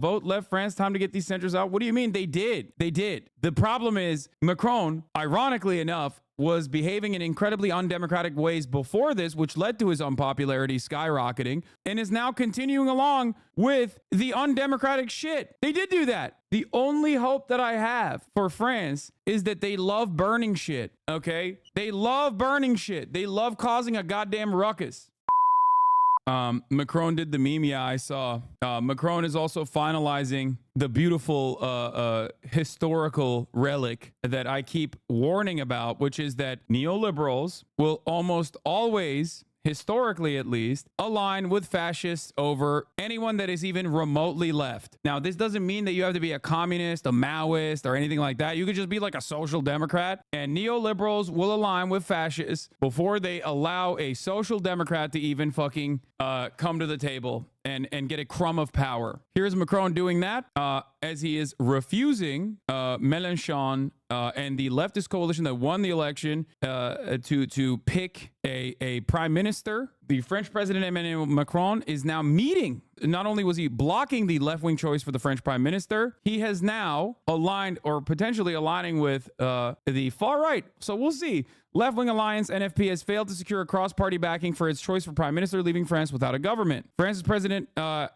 Vote left France, time to get these centrists out. What do you mean? They did. They did. The problem is Macron, ironically enough, was behaving in incredibly undemocratic ways before this, which led to his unpopularity skyrocketing, and is now continuing along with the undemocratic shit. They did do that. The only hope that I have for France is that they love burning shit, okay? They love burning shit. They love causing a goddamn ruckus. Macron did the meme, yeah, I saw. Macron is also finalizing the beautiful historical relic that I keep warning about, which is that neoliberals will almost always, historically at least, align with fascists over anyone that is even remotely left. Now, this doesn't mean that you have to be a communist, a Maoist, or anything like that. You could just be like a social democrat, and neoliberals will align with fascists before they allow a social democrat to even fucking come to the table and get a crumb of power. Here's Macron doing that as he is refusing Mélenchon and the leftist coalition that won the election to pick a prime minister. The French president Emmanuel Macron is now meeting. Not only was he blocking the left-wing choice for the French prime minister, he has now aligned or potentially aligning with the far right. So we'll see. Left-wing alliance NFP has failed to secure a cross-party backing for its choice for prime minister, leaving France without a government. France's president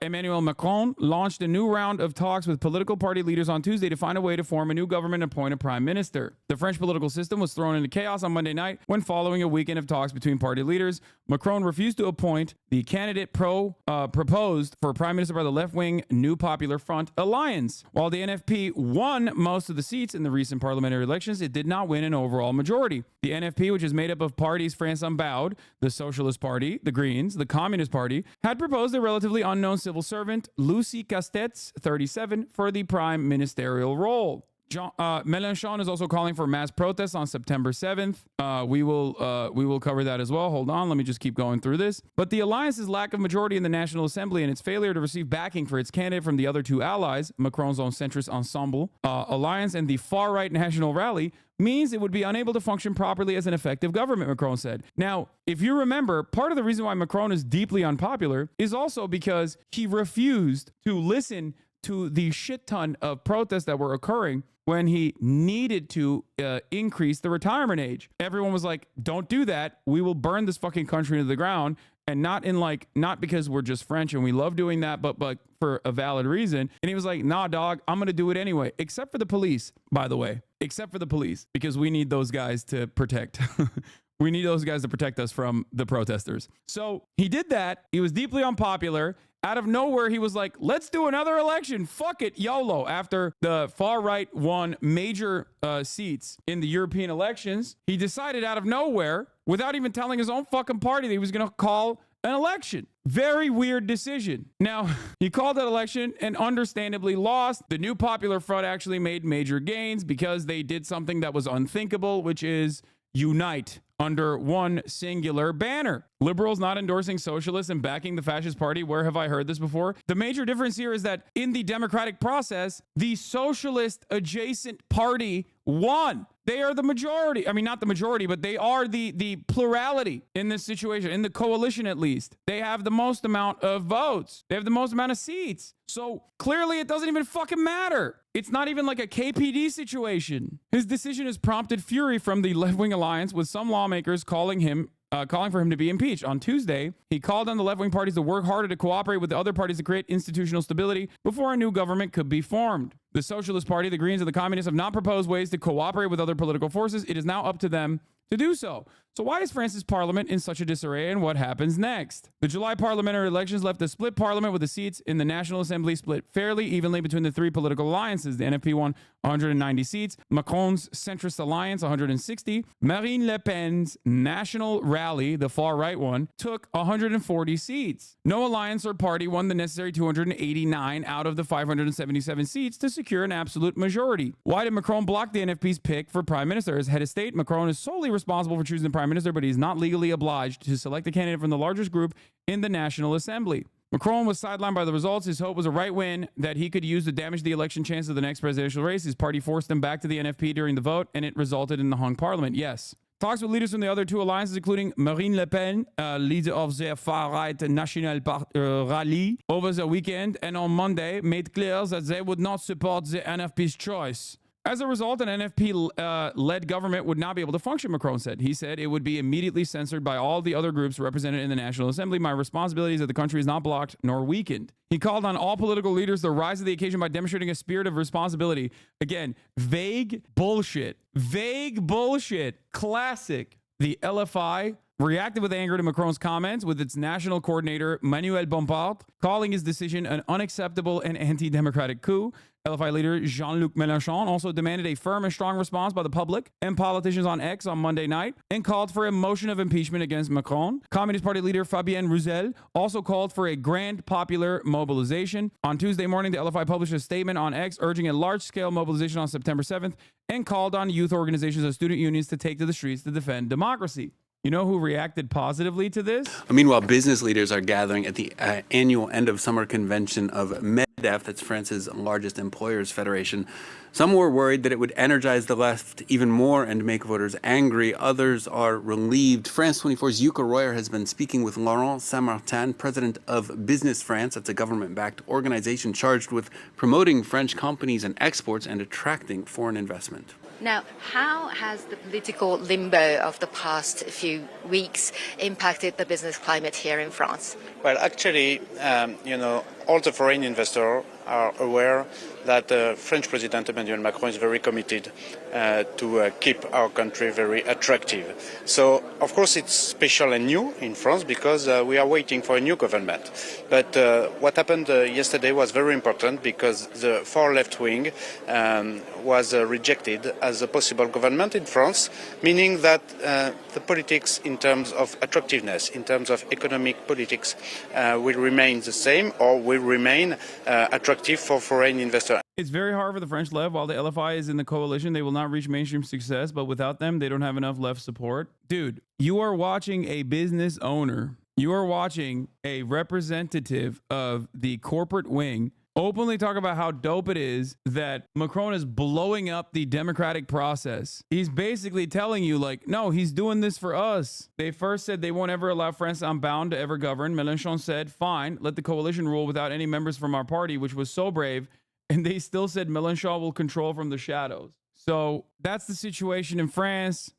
Emmanuel Macron launched a new round of talks with political party leaders on Tuesday to find a way to form a new government and appoint a prime minister. The French political system was thrown into chaos on Monday night when, following a weekend of talks between party leaders, Macron refused to appoint the candidate proposed for prime minister by the left-wing New Popular Front alliance. While the NFP won most of the seats in the recent parliamentary elections, it did not win an overall majority. The NFP, which is made up of parties France Unbowed, the Socialist Party, the Greens, the Communist Party, had proposed a relatively unknown civil servant, Lucie Castex, 37, for the prime ministerial role. Mélenchon is also calling for mass protests on September 7th. We will cover that as well. Hold on, let me just keep going through this. But the alliance's lack of majority in the National Assembly and its failure to receive backing for its candidate from the other two allies, Macron's own centrist Ensemble alliance and the far-right National Rally, means it would be unable to function properly as an effective government, Macron said. Now, if you remember, part of the reason why Macron is deeply unpopular is also because he refused to listen to the shit ton of protests that were occurring when he needed to increase the retirement age. Everyone was like, don't do that. We will burn this fucking country to the ground. And not because we're just French and we love doing that, but for a valid reason. And he was like, nah, dog, I'm going to do it anyway. Except for the police, by the way. Except for the police, because we need those guys to protect. We need those guys to protect us from the protesters. So he did that. He was deeply unpopular. Out of nowhere, he was like, let's do another election. Fuck it, YOLO. After the far right won major seats in the European elections, he decided out of nowhere, without even telling his own fucking party, that he was going to call an election. Very weird decision. Now, he called that election and understandably lost. The New Popular Front actually made major gains because they did something that was unthinkable, which is unite under one singular banner. Liberals not endorsing socialists and backing the fascist party. Where have I heard this before? The major difference here is that in the democratic process, the socialist adjacent party won. They are the majority. I mean, not the majority, but they are the plurality in this situation, in the coalition at least. They have the most amount of votes. They have the most amount of seats. So clearly it doesn't even fucking matter. It's not even like a KPD situation. His decision has prompted fury from the left-wing alliance, with some lawmakers calling for him to be impeached. On Tuesday, he called on the left-wing parties to work harder to cooperate with the other parties to create institutional stability before a new government could be formed. The Socialist Party, the Greens, and the Communists have not proposed ways to cooperate with other political forces. It is now up to them to do so. So why is France's parliament in such a disarray, and what happens next? The July parliamentary elections left a split parliament, with the seats in the National Assembly split fairly evenly between the three political alliances. The NFP won 190 seats, Macron's centrist alliance 160, Marine Le Pen's National Rally, the far-right one, took 140 seats. No alliance or party won the necessary 289 out of the 577 seats to secure an absolute majority. Why did Macron block the NFP's pick for prime minister? As head of state, Macron is solely responsible for choosing the prime minister, but he's not legally obliged to select a candidate from the largest group in the National Assembly. Macron was sidelined by the results. His hope was a right win that he could use to damage the election chances of the next presidential race. His party forced him back to the NFP during the vote, and it resulted in the hung parliament. Yes. Talks with leaders from the other two alliances, including Marine Le Pen, leader of their far-right National Rally, over the weekend, and on Monday made clear that they would not support the NFP's choice. As a result, an NFP-led government would not be able to function, Macron said. He said it would be immediately censored by all the other groups represented in the National Assembly. My responsibilities of the country is not blocked nor weakened. He called on all political leaders to rise to the occasion by demonstrating a spirit of responsibility. Again, vague bullshit. Vague bullshit. Classic. The LFI reacted with anger to Macron's comments, with its national coordinator, Manuel Bompard, calling his decision an unacceptable and anti-democratic coup. LFI leader Jean-Luc Mélenchon also demanded a firm and strong response by the public and politicians on X on Monday night and called for a motion of impeachment against Macron. Communist Party leader Fabien Roussel also called for a grand popular mobilization. On Tuesday morning, the LFI published a statement on X urging a large-scale mobilization on September 7th and called on youth organizations and student unions to take to the streets to defend democracy. You know who reacted positively to this? Meanwhile, business leaders are gathering at the annual end of summer convention of MEDEF, that's France's largest employers federation. Some were worried that it would energize the left even more and make voters angry. Others are relieved. France 24's Yuka Royer has been speaking with Laurent Saint-Martin, president of Business France. That's a government-backed organization charged with promoting French companies and exports and attracting foreign investment. Now, how has the political limbo of the past few weeks impacted the business climate here in France? Well, actually, all the foreign investors are aware that French President Emmanuel Macron is very committed to keep our country very attractive. So, of course, it's special and new in France because we are waiting for a new government. But what happened yesterday was very important because the far left wing was rejected as a possible government in France, meaning that the politics in terms of attractiveness, in terms of economic politics, will remain the same or will remain attractive for foreign investors. It's very hard for the French left. While the LFI is in the coalition, they will not reach mainstream success, but without them, they don't have enough left support. Dude, you are watching a business owner. You are watching a representative of the corporate wing openly talk about how dope it is that Macron is blowing up the democratic process. He's basically telling you, like, no, he's doing this for us. They first said they won't ever allow France unbound to ever govern. Mélenchon said, fine, let the coalition rule without any members from our party, which was so brave. And they still said Mélenchon will control from the shadows. So that's the situation in France.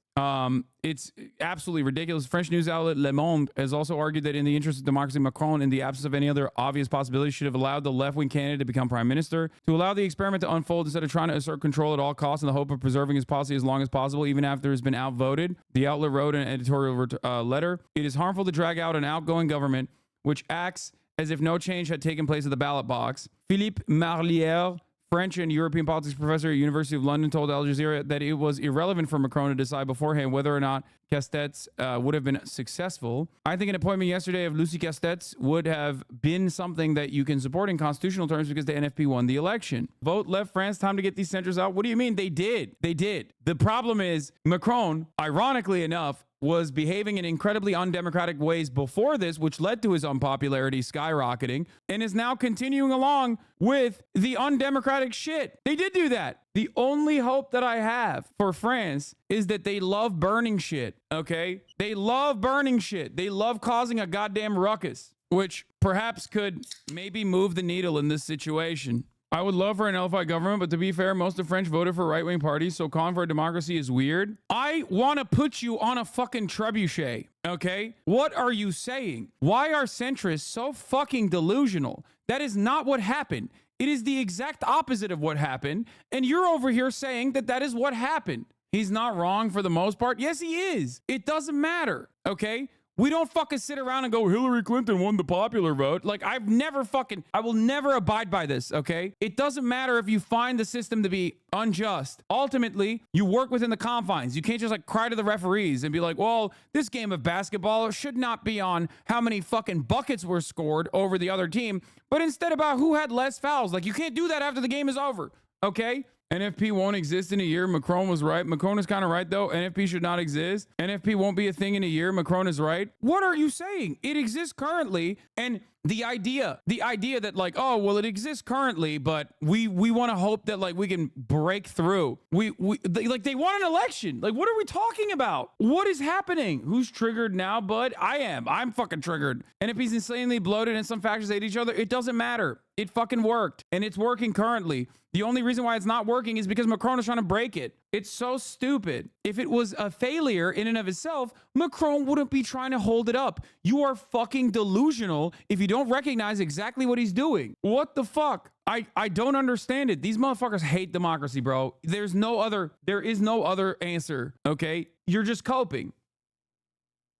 It's absolutely ridiculous. French news outlet Le Monde has also argued that in the interest of democracy, Macron, in the absence of any other obvious possibility, should have allowed the left-wing candidate to become prime minister, to allow the experiment to unfold instead of trying to assert control at all costs in the hope of preserving his policy as long as possible, even after it's been outvoted. The outlet wrote in an editorial letter, it is harmful to drag out an outgoing government which acts as if no change had taken place at the ballot box. Philippe Marlière, French and European politics professor at University of London, told Al Jazeera that it was irrelevant for Macron to decide beforehand whether or not Castex would have been successful. I think an appointment yesterday of Lucie Castex would have been something that you can support in constitutional terms because the NFP won the election. Vote left France, time to get these centers out. What do you mean? They did. They did. The problem is Macron, ironically enough, was behaving in incredibly undemocratic ways before this, which led to his unpopularity skyrocketing, and is now continuing along with the undemocratic shit. They did do that. The only hope that I have for France is that they love burning shit, okay? They love burning shit. They love causing a goddamn ruckus, which perhaps could maybe move the needle in this situation. I would love for an LFI government, but to be fair, most of French voted for right-wing parties, so calling for democracy is weird. I want to put you on a fucking trebuchet, okay? What are you saying? Why are centrists so fucking delusional? That is not what happened. It is the exact opposite of what happened, and you're over here saying that that is what happened. He's not wrong for the most part. Yes, he is. It doesn't matter, okay? We don't fucking sit around and go, Hillary Clinton won the popular vote. Like, I will never abide by this, okay? It doesn't matter if you find the system to be unjust. Ultimately, you work within the confines. You can't just like cry to the referees and be like, well, this game of basketball should not be on how many fucking buckets were scored over the other team, but instead about who had less fouls. Like, you can't do that after the game is over, okay? NFP won't exist in a year. Macron was right. Macron is kind of right, though. NFP should not exist. NFP won't be a thing in a year. Macron is right. What are you saying? It exists currently. And The idea that like, oh, well, it exists currently, but we want to hope that like we can break through. They want an election. Like, what are we talking about? What is happening? Who's triggered now, bud? I am. I'm fucking triggered. And if he's insanely bloated and some factions hate each other, it doesn't matter. It fucking worked. And it's working currently. The only reason why it's not working is because Macron is trying to break it. It's so stupid. If it was a failure in and of itself, Macron wouldn't be trying to hold it up. You are fucking delusional if you don't recognize exactly what he's doing. What the fuck? I don't understand it. These motherfuckers hate democracy, bro. There is no other answer, okay? You're just coping.